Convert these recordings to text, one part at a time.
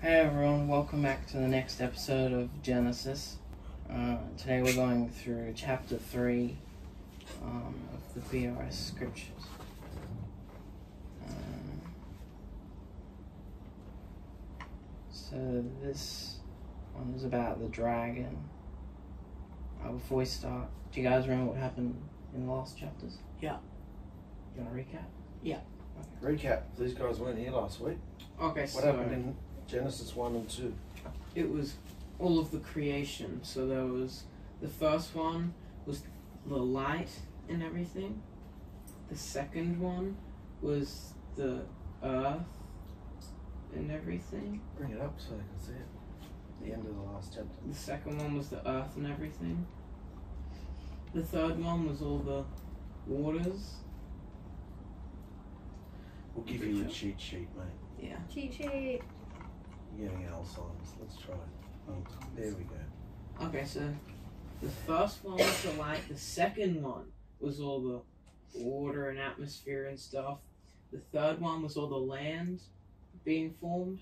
Hey everyone, welcome back to the next episode of Genesis. Today we're going through chapter 3 of the BRS scriptures. So this one is about the dragon. Before we start, do you guys remember what happened in the last chapters? Yeah. You want to recap? Yeah. Okay. Recap. These guys weren't here last week. Okay, What happened in Genesis 1 and 2? It was all of the creation. So there was, the first one was the light and everything. The second one was the earth and everything. Bring it up so I can see it. The end of the last chapter. The second one was the earth and everything. The third one was all the waters. We'll give you a cheat sheet, mate. Yeah. Cheat sheet. You're getting Alzheimer's. Let's try it. Oh, there we go. Okay, so the first one was the light. The second one was all the water and atmosphere and stuff. The third one was all the land being formed.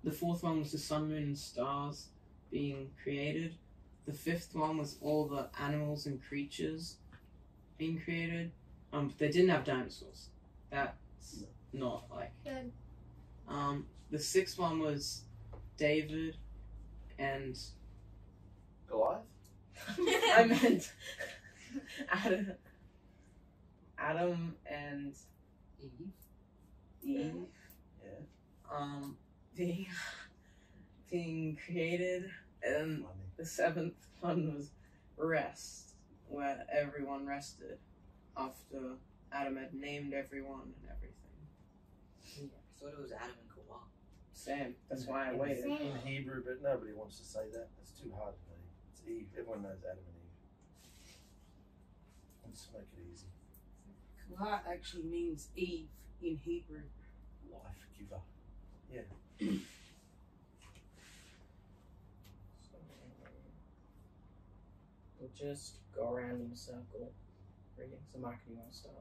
The fourth one was the sun, moon, and stars being created. The fifth one was all the animals and creatures being created. They didn't have dinosaurs. That's not like. Good. The sixth one was David and Goliath? I meant Adam and Eve. Yeah. Being created, and the seventh one was rest, where everyone rested after Adam had named everyone and everything. I thought it was Adam and Yahuah. Same. That's why I waited. In Hebrew, but nobody wants to say that. It's too hard to me. It's Eve. Everyone knows Adam and Eve. Let's make it easy. Ch3 actually means Eve in Hebrew. Life giver. Yeah. We'll just go around in a circle reading. So Mark, do you want to start?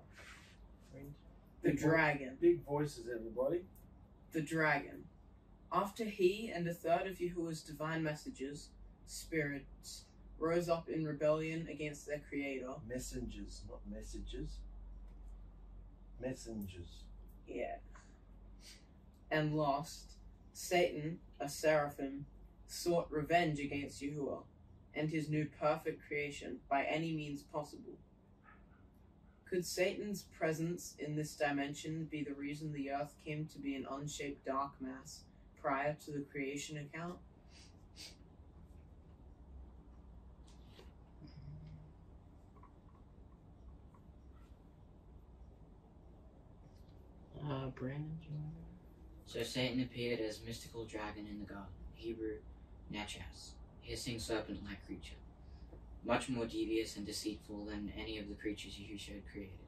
Read. The dragon. Big voices, everybody. The dragon. After he and a third of Yahuah's divine messengers, spirits, rose up in rebellion against their creator. Messengers, not messages. Messengers. Yeah. And lost, Satan, a seraphim, sought revenge against Yahuah and his new perfect creation by any means possible. Could Satan's presence in this dimension be the reason the earth came to be an unshaped dark mass prior to the creation account? Brandon, do you want So Satan appeared as mystical dragon in the garden, Hebrew 𝗪𝗓𝗪, hissing serpent-like creature, much more devious and deceitful than any of the creatures Yahusha had created.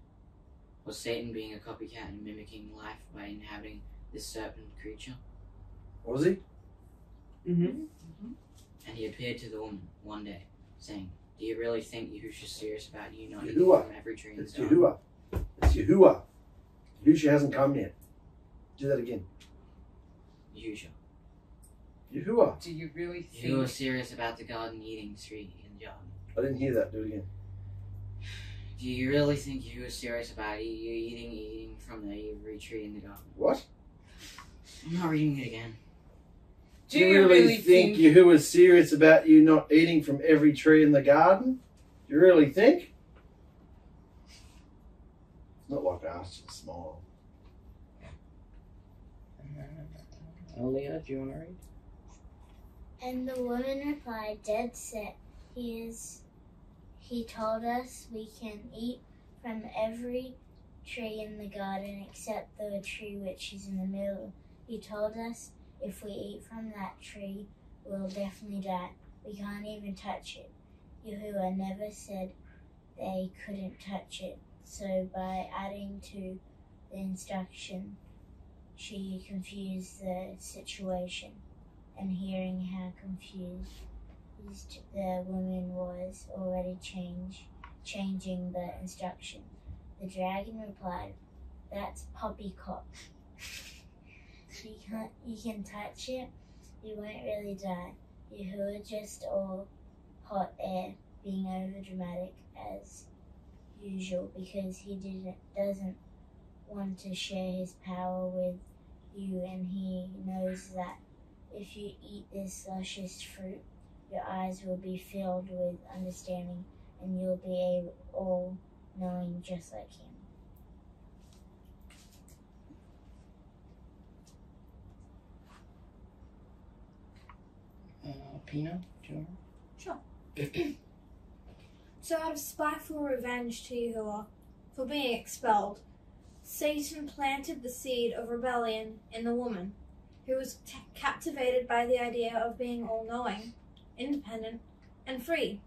Was Satan being a copycat and mimicking life by inhabiting this serpent creature? Was he? Mm-hmm. And he appeared to the woman one day, saying, "Do you really think Yahusha's serious about you not eating Yahuah. from every tree in the It's garden?" Yahuah. It's Yahuah. Yahusha hasn't come yet. Do that again. Yahusha. Yahuah. Do you really You were think? serious about the garden eating the tree in the garden. I didn't hear that. Do it again. Do you really think you were serious about you eating from every tree in the garden? What? I'm not reading it again. Do you really think? Yahuah's serious about you not eating from every tree in the garden? Do you really think? It's not like I asked you to smile. Aaliyah, do you want to read? And the woman replied, dead set he is. He told us we can eat from every tree in the garden except the tree which is in the middle. He told us if we eat from that tree, we'll definitely die. We can't even touch it. Yahuah never said they couldn't touch it. So by adding to the instruction, she confused the situation. And hearing how confused the woman was already changing the instruction, the dragon replied, "That's poppycock." if you can touch it, you won't really die. Yahuah just all hot air, being over dramatic as usual because he doesn't want to share his power with you, and he knows that if you eat this luscious fruit, your eyes will be filled with understanding and you'll be all knowing just like him. Pina, do you Sure. So out of spiteful revenge to Yahuah for being expelled, Satan planted the seed of rebellion in the woman, who was captivated by the idea of being all-knowing, independent, and free.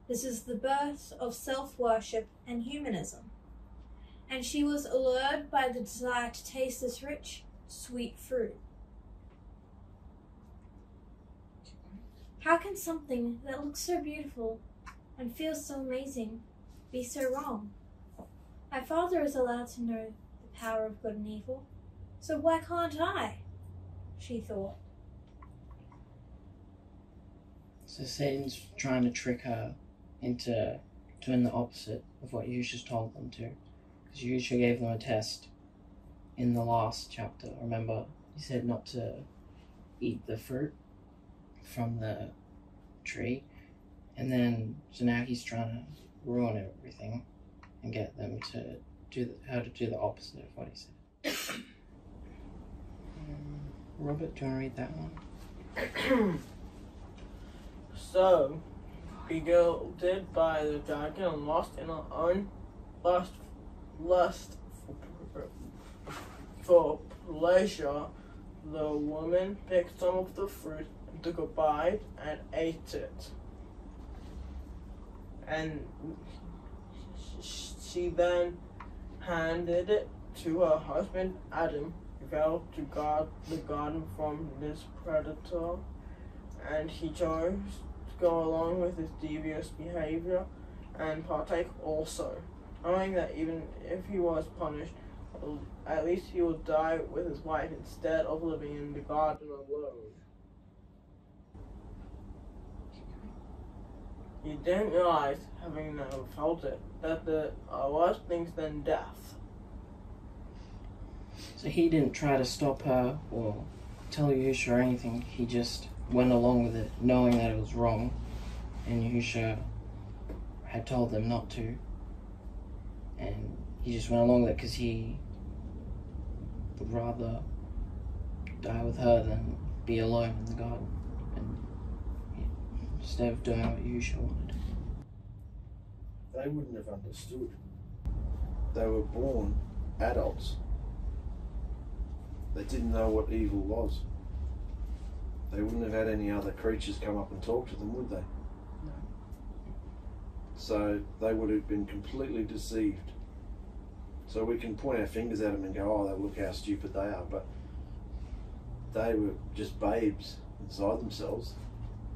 This is the birth of self-worship and humanism. And she was allured by the desire to taste this rich, sweet fruit. How can something that looks so beautiful and feels so amazing be so wrong? My father is allowed to know the power of good and evil, so why can't I? She thought. So Satan's trying to trick her into doing the opposite of what Yahusha's told them to. Because Yahusha gave them a test in the last chapter. Remember, he said not to eat the fruit from the tree. And then, so now he's trying to ruin everything and get them to do the opposite of what he said. Robert, do you want to read that one? So, bewildered by the dragon and lost in her own lust for pleasure, the woman picked some of the fruit and took a bite and ate it. And she then handed it to her husband Adam, who vowed to guard the garden from this predator, and he chose to go along with his devious behavior and partake also, knowing that even if he was punished, at least he would die with his wife instead of living in the garden alone. He didn't realize, having never felt it, that there are worse things than death. So he didn't try to stop her or tell Yahusha or anything. He just went along with it, knowing that it was wrong. And Yahusha had told them not to. And he just went along with it because he would rather die with her than be alone in the garden. And instead of doing what Yahusha wanted. They wouldn't have understood. They were born adults. They didn't know what evil was. They wouldn't have had any other creatures come up and talk to them, would they? No. So they would have been completely deceived. So we can point our fingers at them and go, oh, look how stupid they are, but they were just babes inside themselves.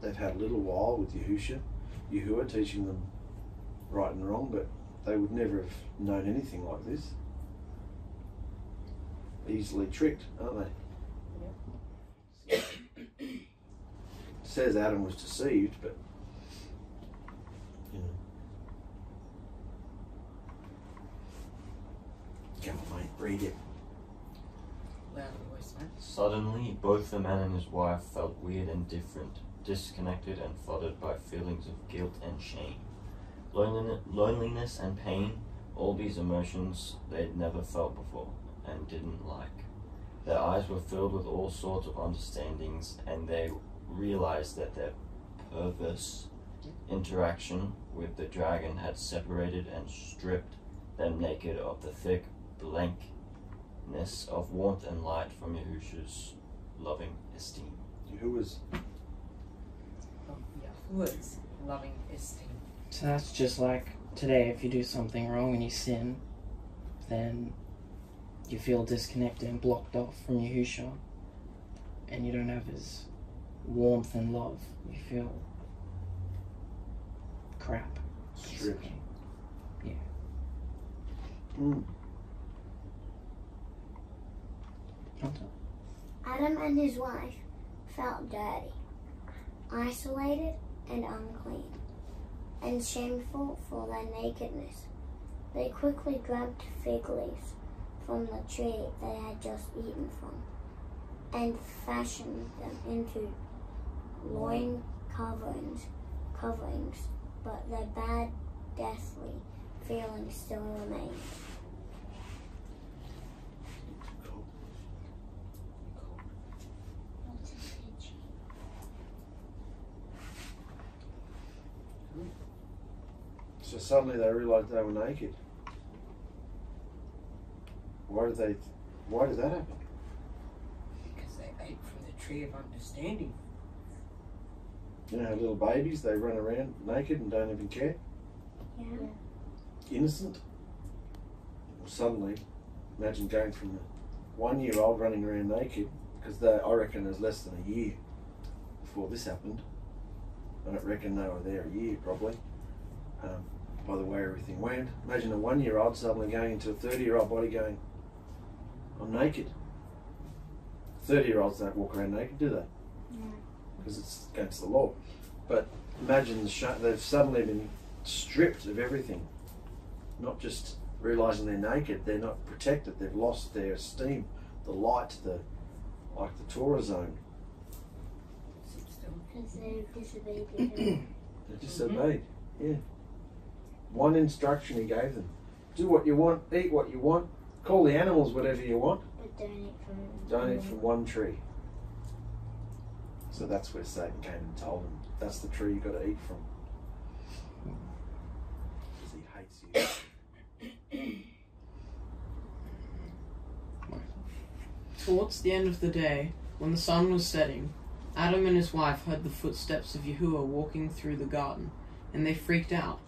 They've had a little while with Yahuah teaching them right and wrong, but they would never have known anything like this. Easily tricked, aren't they? Yeah. Says Adam was deceived, but you know. Come on, mate, read it. Louder voice, man. Suddenly, both the man and his wife felt weird and different, disconnected and flooded by feelings of guilt and shame. Loneliness and pain, all these emotions they'd never felt before and didn't like. Their eyes were filled with all sorts of understandings, and they realized that their perverse interaction with the dragon had separated and stripped them naked of the thick blankness of warmth and light from Yahusha's loving esteem. Yahuah's Yahuah's loving esteem. So that's just like today, if you do something wrong and you sin, then you feel disconnected and blocked off from Yahusha, and you don't have his warmth and love. You feel crap. stripped. Yeah. Mm. Hunter? Adam and his wife felt dirty, isolated and unclean, and shameful for their nakedness. They quickly grabbed fig leaves from the tree they had just eaten from and fashioned them into loin coverings, but their bad, deathly feelings still remained. So suddenly they realised they were naked. Why did that happen? Because they ate from the tree of understanding. You know how little babies, they run around naked and don't even care? Yeah. Innocent? Well, suddenly, imagine going from a 1-year-old running around naked, because I reckon there's less than a year before this happened. I don't reckon they were there a year, probably, by the way everything went. Imagine a 1-year-old suddenly going into a 30-year-old body going, I'm naked. 30-year-olds don't walk around naked, do they? No. Because it's against the law. But imagine they've suddenly been stripped of everything. Not just realising they're naked, they're not protected, they've lost their esteem, the light, like the Torah zone. Because they disobeyed Yahuah. They disobeyed, yeah. One instruction he gave them. Do what you want, eat what you want, call the animals whatever you want. But Don't eat from one tree. So that's where Satan came and told him, that's the tree you've got to eat from. Because he hates you. Towards the end of the day, when the sun was setting, Adam and his wife heard the footsteps of Yahuah walking through the garden, and they freaked out,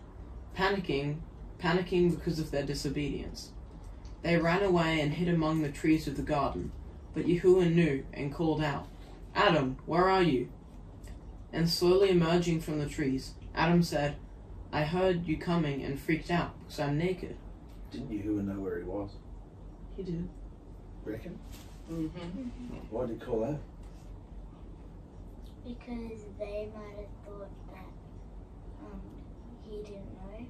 panicking because of their disobedience. They ran away and hid among the trees of the garden, but Yahuah knew and called out, Adam, where are you? And slowly emerging from the trees, Adam said, I heard you coming and freaked out because I'm naked. Didn't Yahuah know where he was? He did. Reckon? Mm-hmm. Why did he call that? Because they might have thought that he didn't know.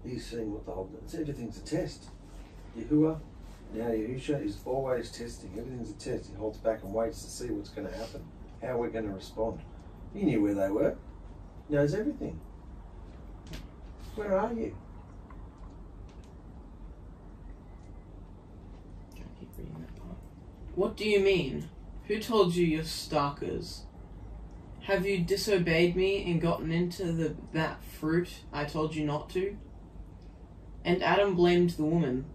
He's seeing what the whole... Everything's a test. Yahuah, now Yahusha, is always testing. Everything's a test. He holds back and waits to see what's going to happen, how we're going to respond. He knew where they were. He knows everything. Where are you? Keep reading that part. What do you mean? Who told you you're stalkers? Have you disobeyed me and gotten into that fruit I told you not to? And Adam blamed the woman.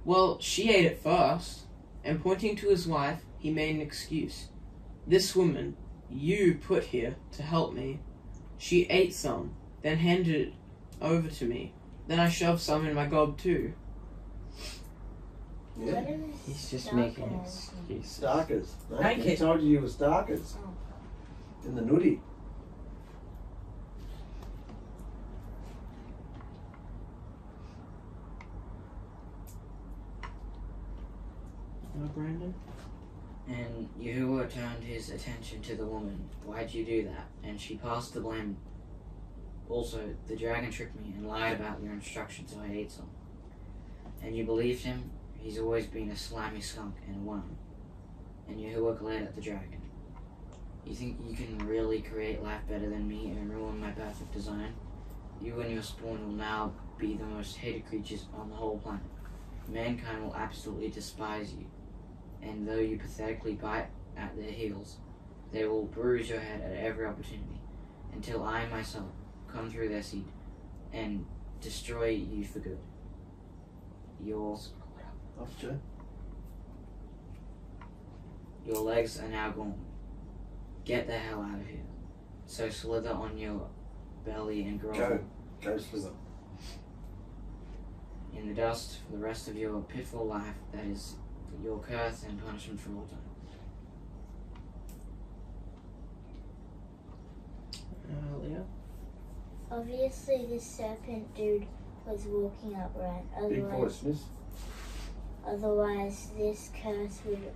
Well, she ate it first. And pointing to his wife, he made an excuse. This woman, you put here to help me. She ate some, then handed it over to me. Then I shoved some in my gob too. Yeah. He's just making excuses. Stalkers. No? Naked. He told you were stalkers. In the nudie. Brandon? And Yahuah turned his attention to the woman. Why'd you do that? And she passed the blame. Also, the dragon tricked me and lied about your instructions, so I ate some. And you believed him? He's always been a slimy skunk and a worm. And Yahuah glared at the dragon. You think you can really create life better than me and ruin my perfect design? You and your spawn will now be the most hated creatures on the whole planet. Mankind will absolutely despise you. And though you pathetically bite at their heels, they will bruise your head at every opportunity, until I myself come through their seed and destroy you for good. Your legs are now gone. Get the hell out of here. So slither on your belly and grovel. Go slither. In the dust for the rest of your pitiful life. That is your curse and punishment for all time. Leah? Obviously, this serpent dude was walking upright. Big voice, miss. Otherwise, this curse would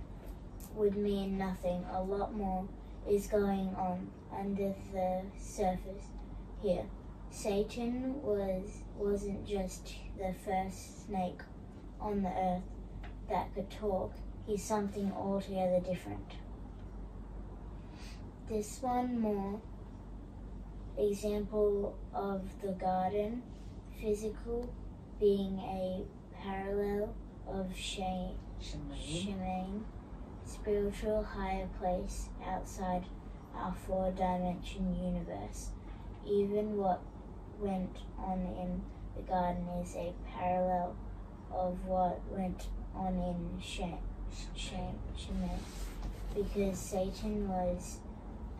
would mean nothing. A lot more is going on under the surface here. Satan wasn't just the first snake on the earth that could talk. He's something altogether different. This one more example of the garden, physical being a parallel of 𝗪𝗔𝗾, spiritual higher place outside our four-dimension universe. Even what went on in the garden is a parallel of what went on in 𝗪𝗔𝗾, because Satan was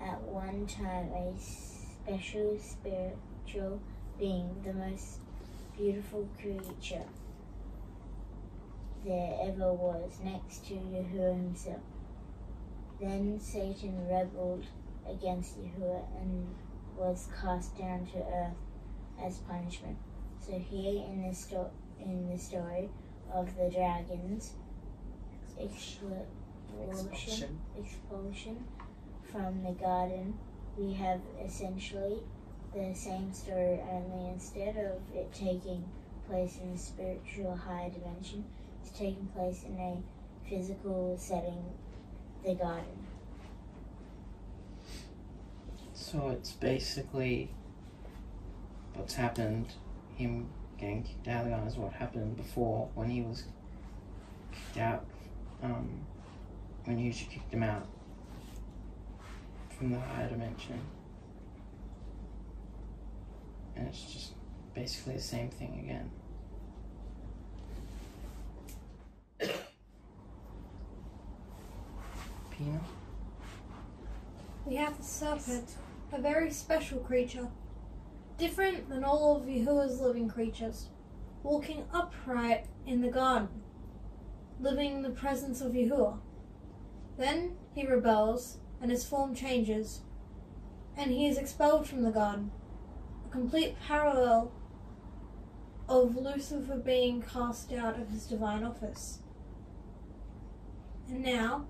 at one time a special spiritual being, the most beautiful creature there ever was, next to Yahuah himself. Then Satan rebelled against Yahuah and was cast down to earth as punishment. So here in the story of the dragon's expulsion from the garden, we have essentially the same story, only instead of it taking place in a spiritual higher dimension, it's taking place in a physical setting, the garden. So it's basically what's happened, him getting kicked out of the garden is what happened before when he was kicked out, when Yahushua kicked him out from the higher dimension. And it's just basically the same thing again. Pina? We have the serpent, a very special creature, different than all of Yahuah's living creatures, walking upright in the garden, living in the presence of Yahuah. Then he rebels, and his form changes, and he is expelled from the garden, a complete parallel of Lucifer being cast out of his divine office. And now,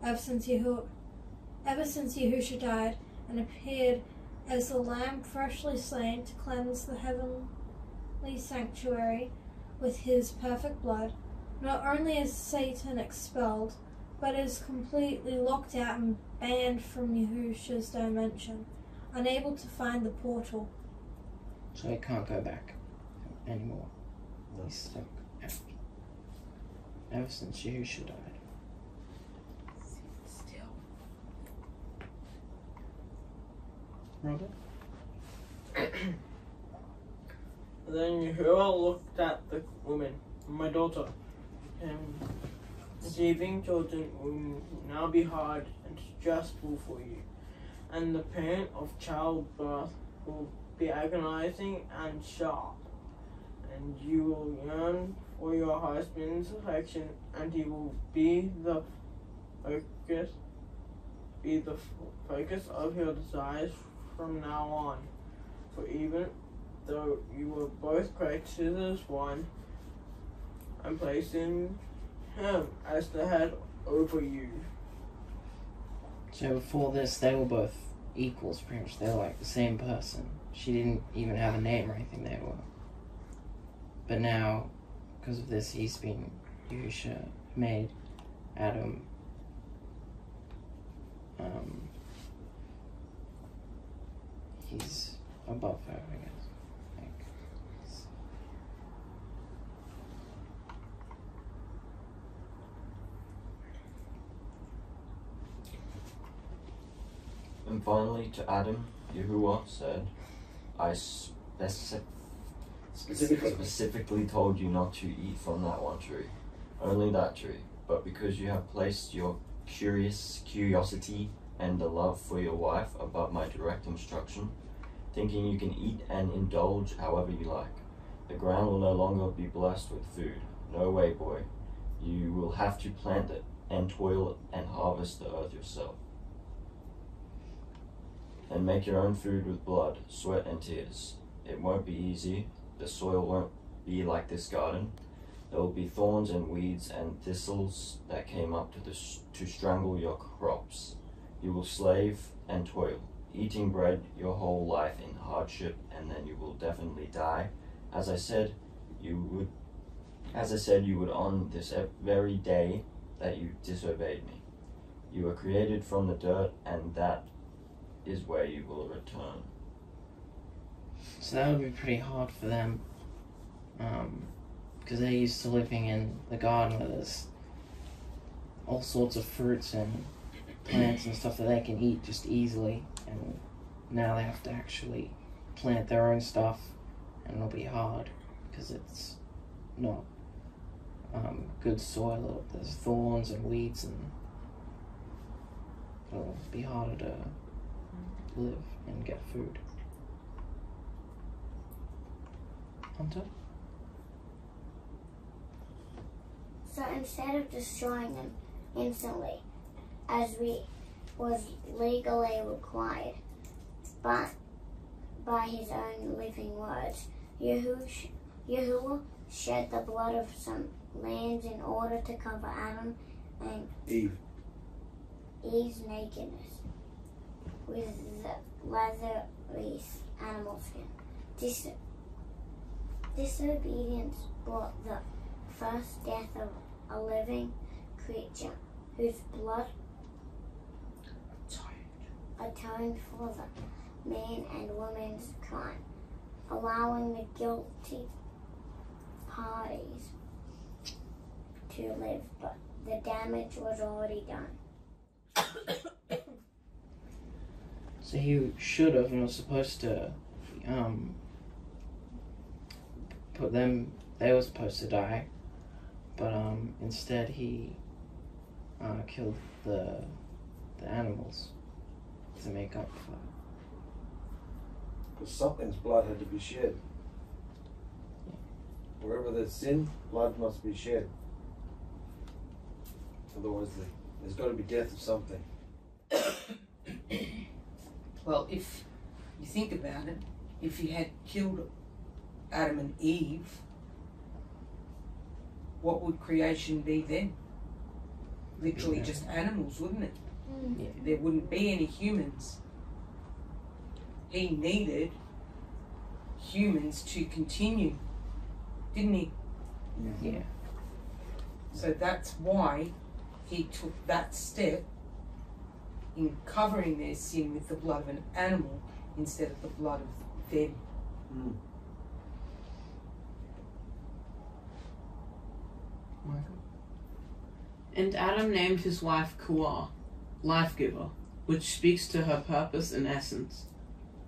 ever since Yahusha died and appeared as the Lamb freshly slain to cleanse the heavenly sanctuary with his perfect blood, not only is Satan expelled, but is completely locked out and banned from Yahusha's dimension, unable to find the portal. So he can't go back anymore. No. He's stuck out. Ever since Yahusha died. Robert? Then Yahuah looked at the woman, my daughter, and conceiving children will now be hard and stressful for you, and the pain of childbirth will be agonizing and sharp, and you will yearn for your husband's affection, and he will be the focus of your desires from now on. For even though you were both created as one, I'm placing him as the head over you. So before this, they were both equals, pretty much. They were like the same person. She didn't even have a name or anything, they were. But now, because of this, Yahusha made Adam he's above her, I guess. And finally, to Adam, Yahuah said, I specifically told you not to eat from that one tree, only that tree. But because you have placed your curiosity and the love for your wife above my direct instruction, thinking you can eat and indulge however you like, the ground will no longer be blessed with food. No way, boy. You will have to plant it and toil and harvest the earth yourself. And make your own food with blood, sweat, and tears. It won't be easy. The soil won't be like this garden. There will be thorns and weeds and thistles that came up to strangle your crops. You will slave and toil, eating bread your whole life in hardship, and then you will definitely die. As I said you would on this very day that you disobeyed me. You were created from the dirt, and that is where you will return. So that would be pretty hard for them, because they're used to living in the garden where there's all sorts of fruits and plants and stuff that they can eat just easily, and now they have to actually plant their own stuff, and it'll be hard because it's not good soil. There's thorns and weeds, and it'll be harder to live and get food. Hunter? So instead of destroying them instantly, as was legally required, but by his own living words, Yahuah shed the blood of some lambs in order to cover Adam and Eve's nakedness with the leathery animal skin. Disobedience brought the first death of a living creature whose blood atoned for the man and woman's crime, allowing the guilty parties to live, but the damage was already done. So he should have and was supposed to put them, they were supposed to die, but instead he killed the animals to make up for it. Because something's blood had to be shed. Wherever there's sin, blood must be shed. Otherwise there's got to be death of something. Well, if you think about it, if he had killed Adam and Eve, what would creation be then? Literally just animals, wouldn't it? Yeah. There wouldn't be any humans. He needed humans to continue, didn't he? Yeah. So that's why he took that step in covering their sin with the blood of an animal instead of the blood of them. Mm. Michael? And Adam named his wife Ch3, life giver, which speaks to her purpose and essence.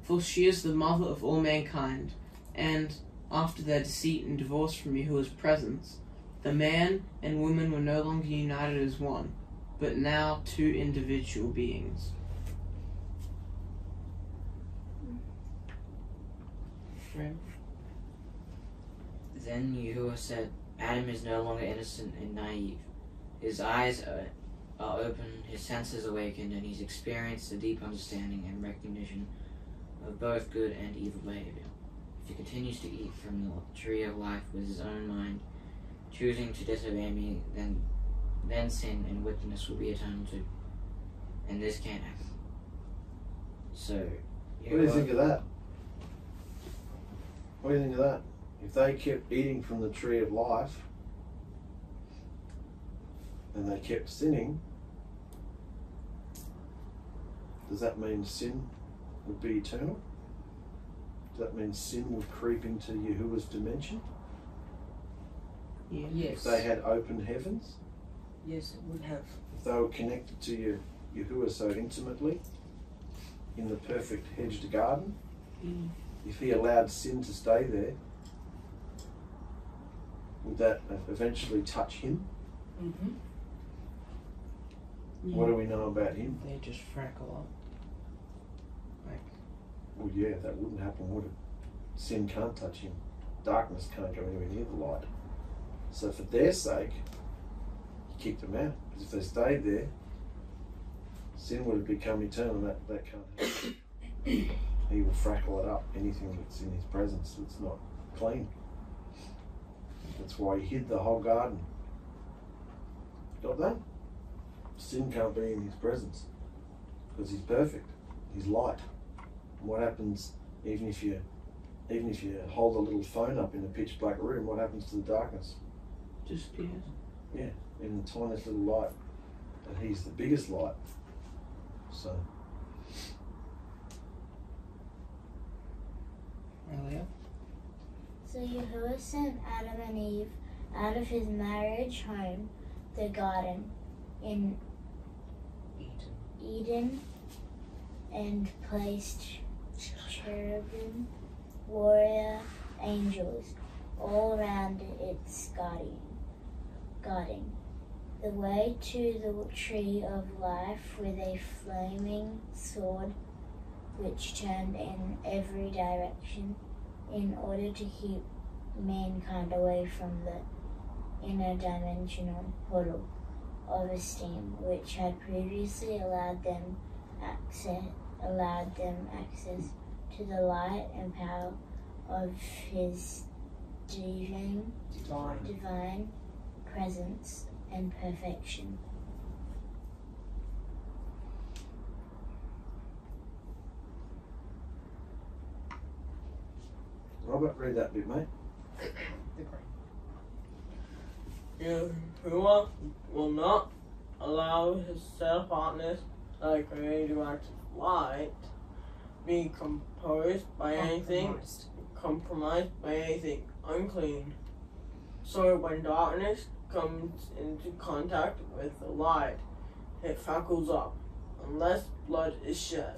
For she is the mother of all mankind, and after their deceit and divorce from Yahuwah's presence, the man and woman were no longer united as one, but now two individual beings. Friend? Then Yahuwah said, Adam is no longer innocent and naive. His eyes are open, his senses awakened, and he's experienced a deep understanding and recognition of both good and evil behavior. If he continues to eat from the tree of life with his own mind, choosing to disobey me, then sin and wickedness will be eternal too. And this can't happen. So, What do you think of that? What do you think of that? If they kept eating from the tree of life and they kept sinning, does that mean sin would be eternal? Does that mean sin would creep into Yahuwah's dimension? Yeah. Yes. If they had open heavens? Yes, it would have. If they were connected to Yahuwah so intimately in the perfect hedged garden? If he allowed sin to stay there, would that eventually touch him? Mm-hmm. Yeah. What do we know about him? They just freckle up. Well, yeah, that wouldn't happen, would it? Sin can't touch him. Darkness can't go anywhere near the light. So for their sake, he kicked them out. Because if they stayed there, sin would have become eternal, and that can't happen. He will freckle it up, anything that's in his presence that's not clean. That's why he hid the whole garden. Got that? Sin can't be in his presence because he's perfect. He's light. And what happens even if you hold a little phone up in a pitch black room? What happens to the darkness? Disappears. Yeah, in the tiniest little light, and he's the biggest light. So. Earlier. So Yahuah sent Adam and Eve out of his marriage home, the garden, in Eden, and placed cherubim, warrior angels, all around its guarding the way to the tree of life with a flaming sword which turned in every direction in order to keep mankind away from the interdimensional portal of esteem which had previously allowed them access to the light and power of his divine presence and perfection. Robert, read that bit, mate. Yahuah will not allow his set partners, like radioactive light, be compromised by anything unclean. So when darkness comes into contact with the light, it fackles up, unless blood is shed.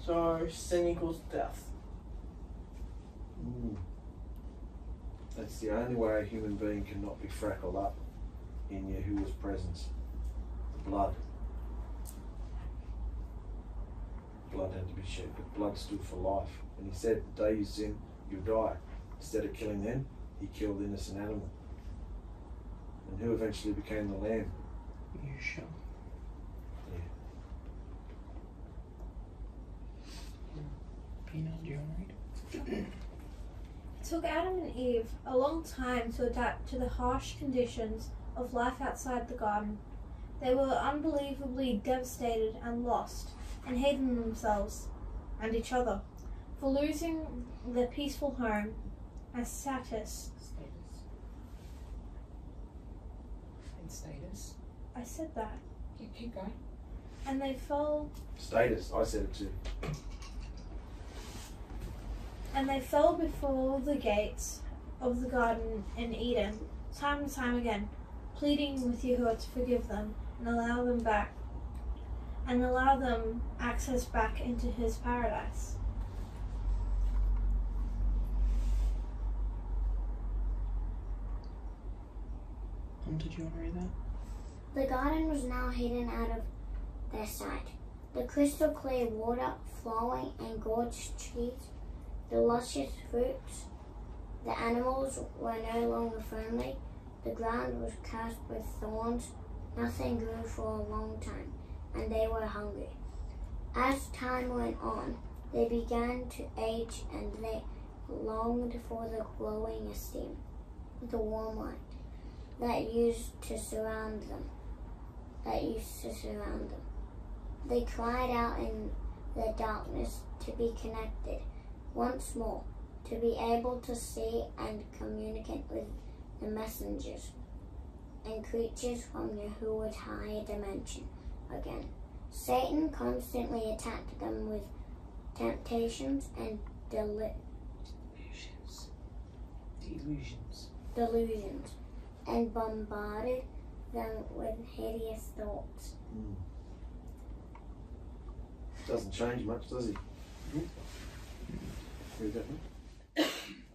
So sin equals death. That's the only way a human being cannot be frackled up in Yahuwah's presence. The blood. Blood had to be shed, but blood stood for life. And he said, the day you sin, you'll die. Instead of killing them, he killed innocent animal. And who eventually became the lamb? Yahusha. Yeah. Pina, do you want to read? It took Adam and Eve a long time to adapt to the harsh conditions of life outside the garden. They were unbelievably devastated and lost, and hated themselves and each other for losing their peaceful home and status. I said that. You keep going. And they fell. Status, I said it too. And they fell before the gates of the garden in Eden, time and time again, pleading with Yahuah to forgive them and allow them access back into his paradise. Did you want to read that? The garden was now hidden out of their sight. The crystal clear water flowing and gorgeous trees, the luscious fruits. The animals were no longer friendly. The ground was cursed with thorns. Nothing grew for a long time, and they were hungry. As time went on, they began to age, and they longed for the glowing esteem, the warm light that used to surround them. They cried out in the darkness to be connected once more, to be able to see and communicate with the messengers and creatures from Yahuwah's higher dimension again. Satan constantly attacked them with temptations and delusions, and bombarded them with hideous thoughts. Doesn't change much, does he? Read that one.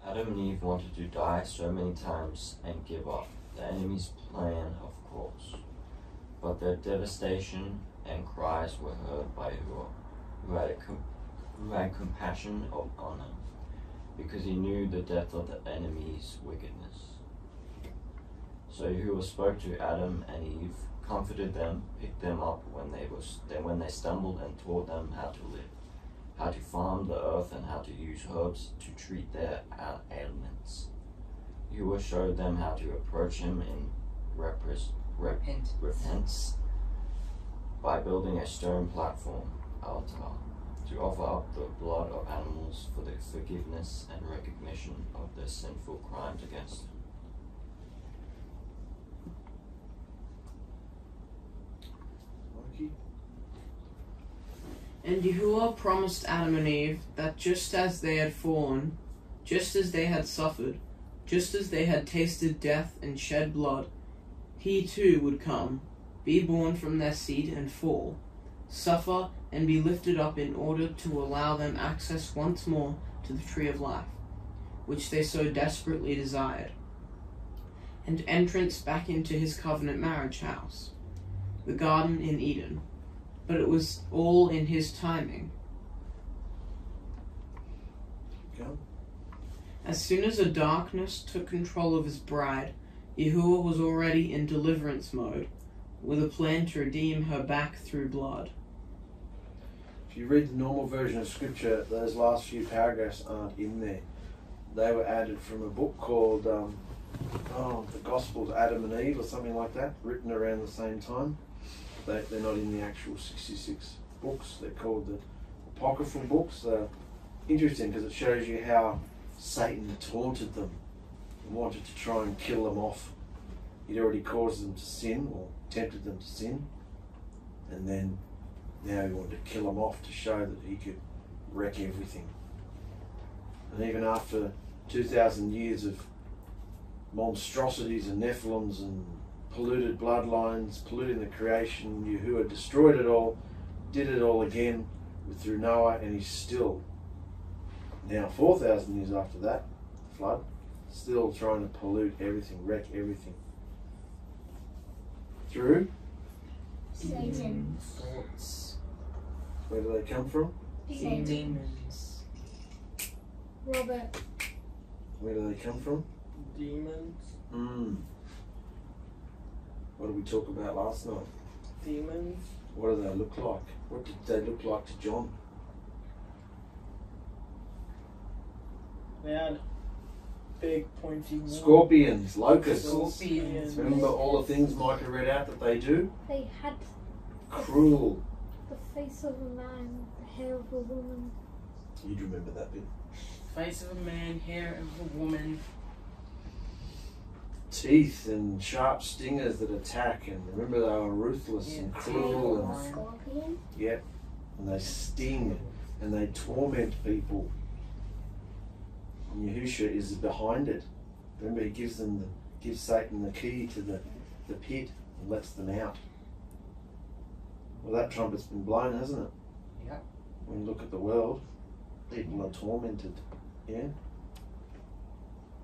Adam and Eve wanted to die so many times and give up, the enemy's plan, of course. But their devastation and cries were heard by Yahuah, who had compassion on them, because he knew the depth of the enemy's wickedness. So Yahuah spoke to Adam and Eve, comforted them, picked them up when they stumbled, and taught them how to live. how to farm the earth, and how to use herbs to treat their ailments. Yahuah showed them how to approach him in repentance by building a stone platform, altar, to offer up the blood of animals for the forgiveness and recognition of their sinful crimes against him. And Yahuah promised Adam and Eve that just as they had fallen, just as they had suffered, just as they had tasted death and shed blood, he too would come, be born from their seed and fall, suffer and be lifted up in order to allow them access once more to the tree of life, which they so desperately desired, and entrance back into his covenant marriage house, the garden in Eden. But it was all in his timing. Okay. As soon as a darkness took control of his bride, Yahuah was already in deliverance mode, with a plan to redeem her back through blood. If you read the normal version of Scripture, those last few paragraphs aren't in there. They were added from a book called The Gospel of Adam and Eve, or something like that, written around the same time. They're not in the actual 66 books. They're called the apocryphal books. Interesting because it shows you how Satan taunted them and wanted to try and kill them off. He'd already caused them to sin, or tempted them to sin, and then now he wanted to kill them off to show that he could wreck everything. And even after 2,000 years of monstrosities and Nephilims and polluted bloodlines, polluting the creation, Yahuah destroyed it all, did it all again through Noah, and he's still, now 4,000 years after that, flood, still trying to pollute everything, wreck everything. Through Satan. Thoughts. Where do they come from? Satan. Demons. Robert. Where do they come from? Demons. What did we talk about last night? Demons. What do they look like? What did they look like to John? They had big pointy horns. Scorpions, locusts. Scorpions. Remember all the things Micah read out that they do? They had Cruel. the face of a man, the hair of a woman. You'd remember that bit. Face of a man, hair of a woman. Teeth and sharp stingers that attack, and remember they were ruthless and cruel. And, Scorpion. yep. And they sting and they torment people. And Yahusha is behind it. Remember, he gives Satan the key to the pit and lets them out. Well, that trumpet's been blown, hasn't it? Yeah. When you look at the world, people are tormented. Yeah.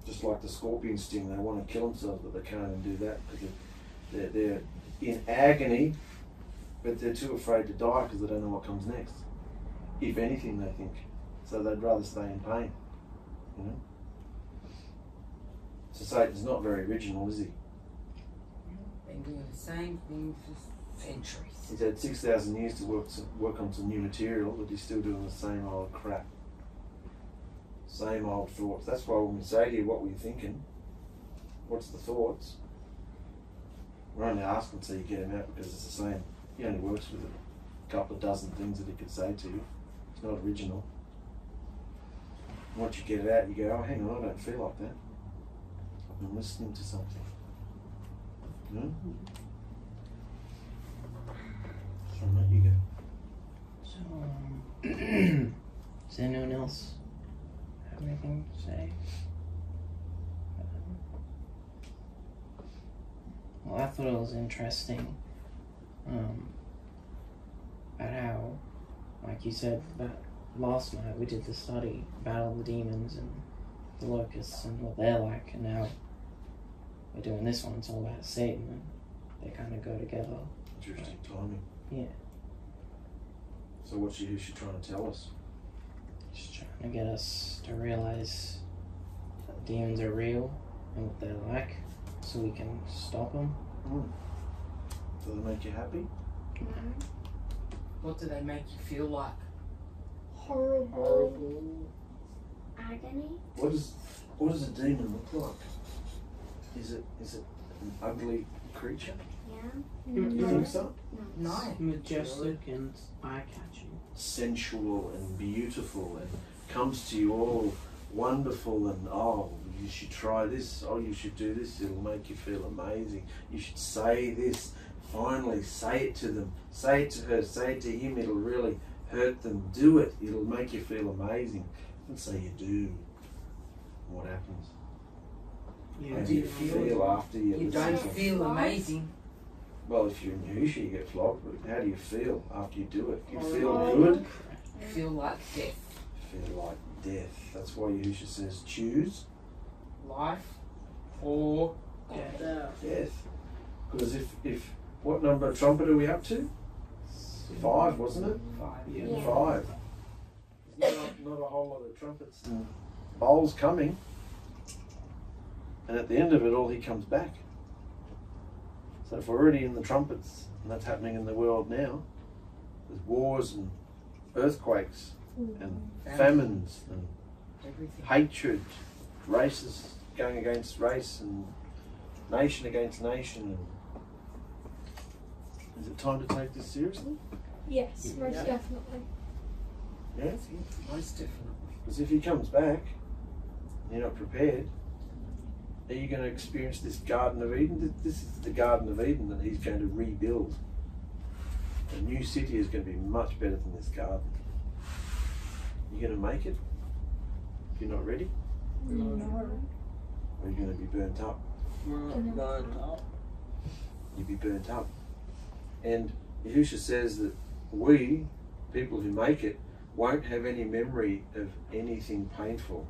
Just like the scorpion sting, they want to kill themselves, but they can't even do that because they're in agony, but they're too afraid to die because they don't know what comes next. If anything, they think. So they'd rather stay in pain. You know? So Satan's not very original, is he? Been doing the same thing for centuries. He's had 6,000 years to work on some new material, but he's still doing the same old crap. Same old thoughts. That's why when we say to you, what were you thinking? What's the thoughts? We're only asking so you get him out because it's the same. He only works with a couple of dozen things that he could say to you. It's not original. Once you get it out, you go, oh, hang on, I don't feel like that. I've been listening to something. No? So I'll let you go. So, does anyone else have anything to say? Well, I thought it was interesting about how, like you said, that last night we did the study, Battle of the Demons and the Locusts and what they're like, and now we're doing this one, it's all about Satan, and they kind of go together. Interesting timing. Yeah. So what's Yahushua trying to tell us? Just trying to get us to realize that demons are real and what they're like, so we can stop them. Do they make you happy? What do they make you feel like? horrible agony. What does a demon look like? Is it an ugly creature? Yeah. You think so? No. Majestic and eye-catching. Sensual and beautiful and comes to you all wonderful and oh, you should try this, oh, you should do this, it'll make you feel amazing. You should say this, finally say it to them, say it to her, say it to him, it'll really hurt them. Do it, it'll make you feel amazing. And so you do. What happens? Yeah. How do you feel after you You listen don't to it? feel amazing. Well, if you're in Yahushua, you get flogged, but how do you feel after you do it? You feel Oh. good? You feel like death. Feel like death. That's why Yahushua says choose Life or death. Because if what number of trumpet are we up to? 5, wasn't it? 5. Yeah. 5. There's not a whole lot of trumpets and bowls coming. And at the end of it all, he comes back. So if we're already in the trumpets, and that's happening in the world now, there's wars and earthquakes and famines and Everything. hatred, races going against race and nation against nation. And is it time to take this seriously? Yes, most Yeah. definitely. Yeah? Most definitely. Because if he comes back and you're not prepared, are you going to experience this Garden of Eden? This is the Garden of Eden that he's going to rebuild. A new city is going to be much better than this garden. You going to make it? If you're not ready? No. Or are you going to be burnt up? Burnt up. You'll be burnt up. And Yahushua says that we, people who make it, won't have any memory of anything painful.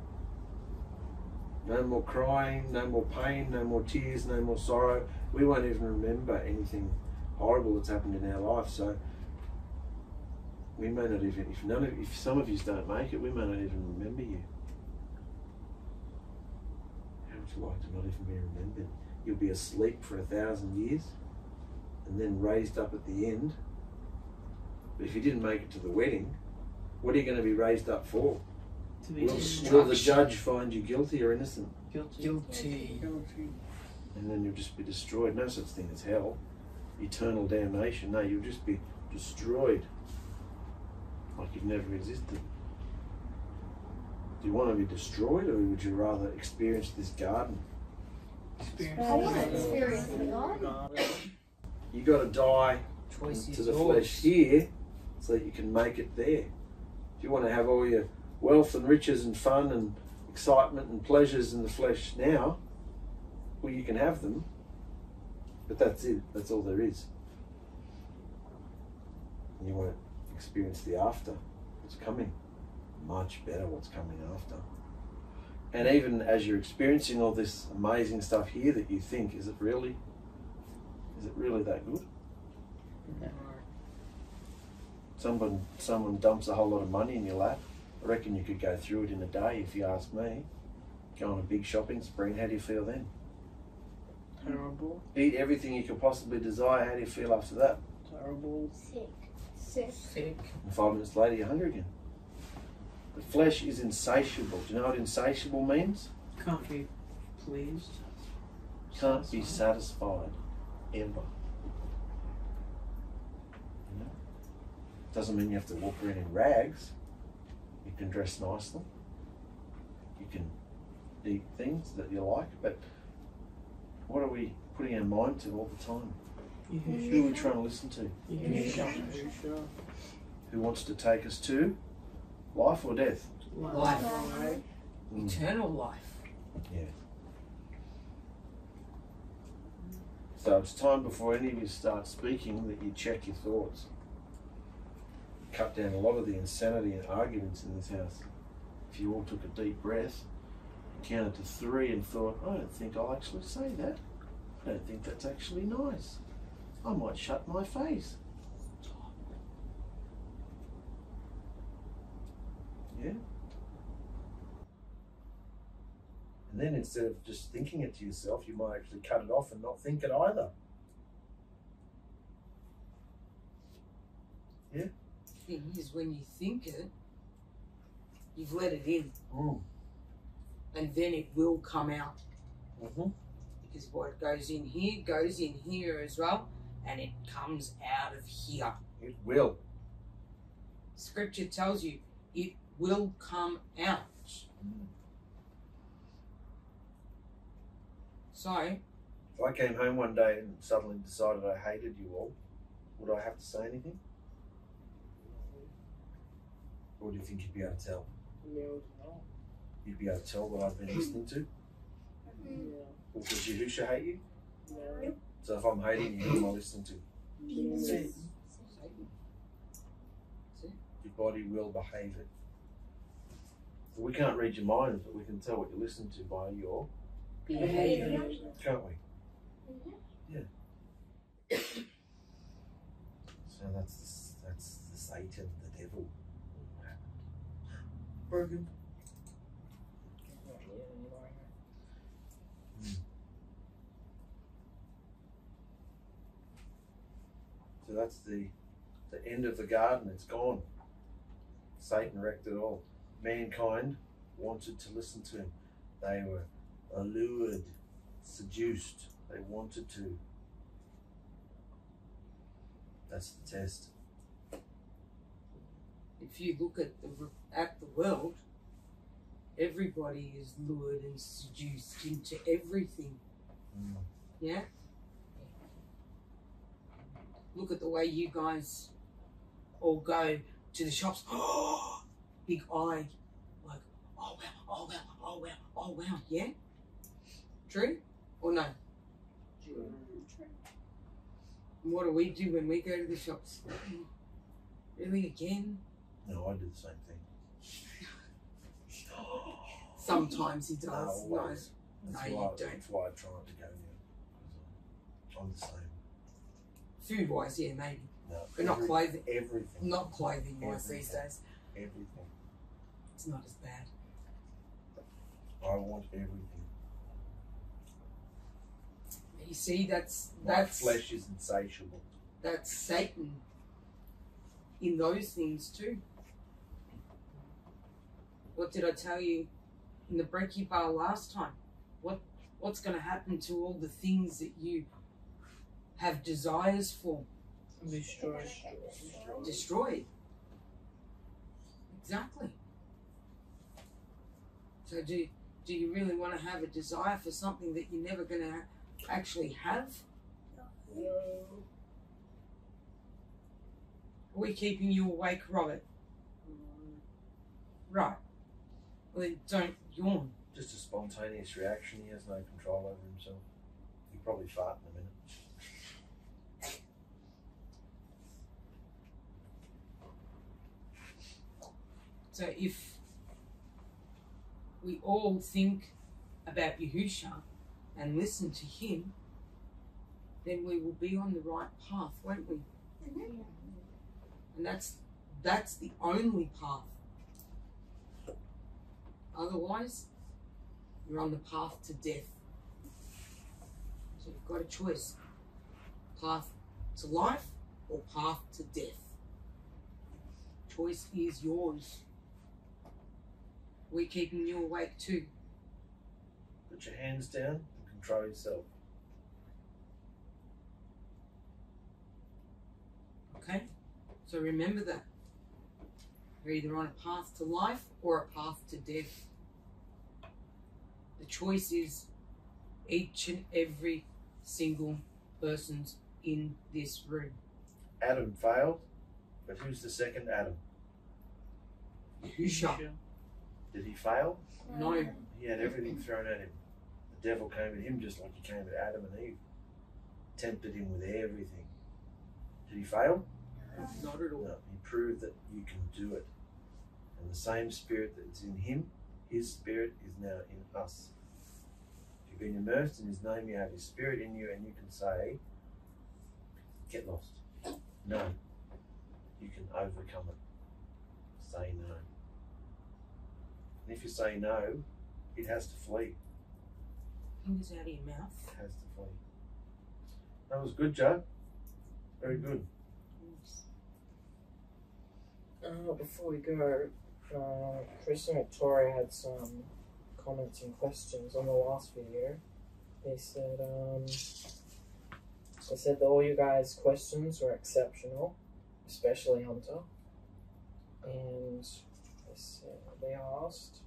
No more crying, no more pain, no more tears, no more sorrow. We won't even remember anything horrible that's happened in our life. So we may not even, if some of you don't make it, we may not even remember you. How would you like to not even be remembered? You'll be asleep for 1,000 years and then raised up at the end. But if you didn't make it to the wedding, what are you going to be raised up for? To be Will the judge find you guilty or innocent? guilty. And then you'll just be destroyed. No such thing as hell, eternal damnation. No, you'll just be destroyed like you've never existed. Do you want to be destroyed, or would you rather experience this garden? I want to experience the garden. You got to die Choice to is the yours. flesh here so that you can make it there. If you want to have all your wealth and riches and fun and excitement and pleasures in the flesh now, well, you can have them, but that's it. That's all there is. And you won't experience the after. What's coming? Much better what's coming after. And even as you're experiencing all this amazing stuff here that you think, is it really that good? Someone dumps a whole lot of money in your lap. I reckon you could go through it in a day, if you ask me. Go on a big shopping spree, how do you feel then? Terrible. Eat everything you could possibly desire, how do you feel after that? Terrible. Sick. Sick. And 5 minutes later you're hungry again. The flesh is insatiable. Do you know what insatiable means? Can't be pleased. Can't be satisfied, ever. You know? Doesn't mean you have to walk around in rags. You can dress nicely. You can eat things that you like, but what are we putting our mind to all the time? Who are we trying to listen to? Yahushua. Who wants to take us to life or death? Life. Mm. Eternal life. Yeah. So it's time before any of you start speaking that you check your thoughts. Cut down a lot of the insanity and arguments in this house. If you all took a deep breath, counted to 3 and thought, I don't think I'll actually say that. I don't think that's actually nice. I might shut my face. Yeah? And then instead of just thinking it to yourself, you might actually cut it off and not think it either. Yeah? Thing is, when you think it, You've let it in. And then it will come out. Because what goes in here as well, and it comes out of here. It will. Scripture tells you it will come out. So, if I came home one day and suddenly decided I hated you all, would I have to say anything? Or do you think you'd be able to tell? No. You'd be able to tell what I've been listening to? Or does Yahusha hate you? No. So if I'm hating you, who am I listening to? Satan. Your body will behave it. So we can't read your minds, but we can tell what you're listening to by your Behavior. Can't we? Yeah. So that's the Satan, the devil. What happened? Broken. So that's the end of the garden. It's gone. Satan wrecked it all. Mankind wanted to listen to him. They were allured, seduced. They wanted to. That's the test. If you look at the world, everybody is lured and seduced into everything. Yeah? Look at the way you guys all go to the shops. Oh, big eye. Like, oh wow, oh wow, oh wow, oh wow. Yeah? True or no? True. And what do we do when we go to the shops? Really, again? No, I do the same thing. Sometimes he does. No, No, always. no, That's you why, don't. That's why I try not to go now. I'm the same. Food-wise, yeah, maybe. No, But not clothing. Everything. Not clothing-wise these Everything. days. Everything. It's not as bad. I want everything. You see, that's My flesh is insatiable. That's Satan in those things too. What did I tell you in the 𝗪𝗘𝗕𝗦 last time? What's going to happen to all the things that you have desires for? Destroyed. Exactly. So do you really want to have a desire for something that you're never going to actually have? No. Are we keeping you awake, Robert? Right. Well, then don't yawn. Just a spontaneous reaction. He has no control over himself. He'll probably fart in a minute. So if we all think about Yahusha and listen to him, then we will be on the right path, won't we? And that's the only path. Otherwise, you're on the path to death. So you've got a choice. Path to life or path to death. Choice is yours. We're keeping you awake too. Put your hands down and control yourself. Okay? So remember that. You're either on a path to life or a path to death. The choice is each and every single person's in this room. Adam failed, but who's the second Adam? Yahusha. Did he fail? No. He had everything thrown at him. The devil came at him just like he came at Adam and Eve. Tempted him with everything. Did he fail? Not at all. No, he proved that you can do it. And the same spirit that's in him, his spirit is now in us. If you've been immersed in his name, you have his spirit in you, and you can say, get lost. No. You can overcome it. Say no. And if you say no, it has to flee. Fingers out of your mouth. It has to flee. That was good, Joe. Very good. Before we go, Chris and Victoria had some comments and questions on the last video. They said that all you guys' questions were exceptional, especially Hunter. And they asked,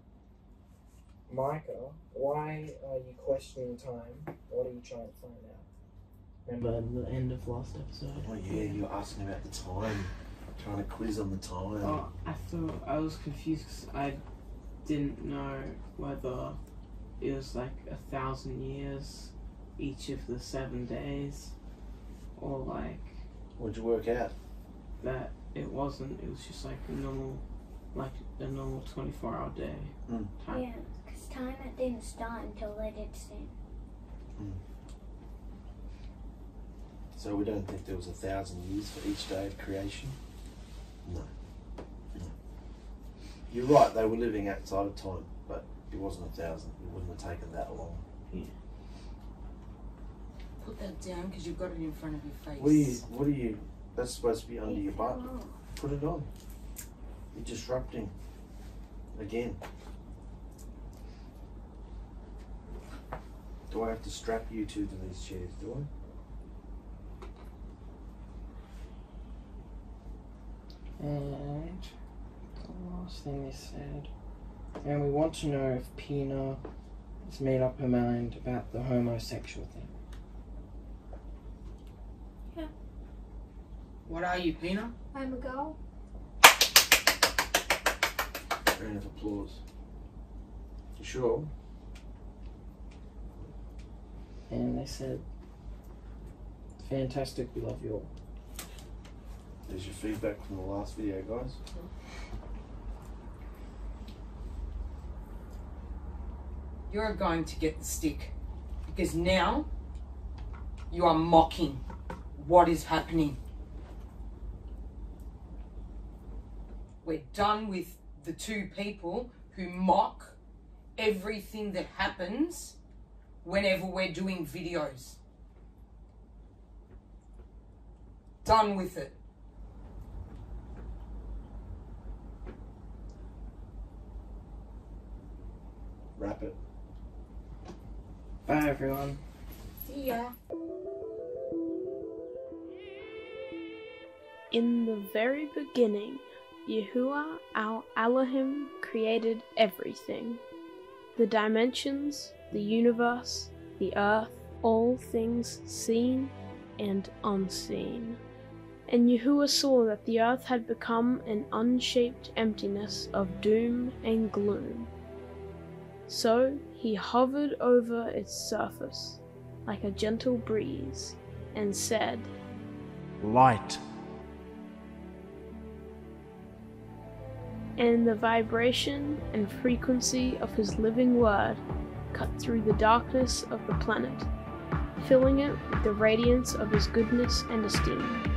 Micah, why are you questioning time? What are you trying to find out? Remember the end of last episode? Oh yeah, you were asking about the time. Trying to quiz on the time. Oh, I was confused because I didn't know whether it was like 1,000 years each of the 7 days, or like What'd you work out? that it wasn't. It was just like a normal 24-hour day. Time. Yeah, because time didn't start until they did sin. So we don't think there was 1,000 years for each day of creation? No. You're right, they were living outside of time, but it wasn't 1,000. It wouldn't have taken that long. Yeah. Put that down because you've got it in front of your face. What are you, that's supposed to be under your butt. Put it on. You're disrupting. Again. Do I have to strap you two to these chairs, do I? And the last thing they said, and we want to know if Pina has made up her mind about the homosexual thing. Yeah. What are you, Pina? I'm a girl. Round of applause. You sure? And they said, fantastic, we love you all. There's your feedback from the last video, guys. You're going to get the stick because now you are mocking what is happening. We're done with the two people who mock everything that happens whenever we're doing videos. Done with it. Wrap it. Bye everyone. See ya. In the very beginning, Yahuah our Elohim created everything. The dimensions, the universe, the earth, all things seen and unseen. And Yahuah saw that the earth had become an unshaped emptiness of doom and gloom. So he hovered over its surface like a gentle breeze and said, Light. And the vibration and frequency of his living word cut through the darkness of the planet, filling it with the radiance of his goodness and esteem.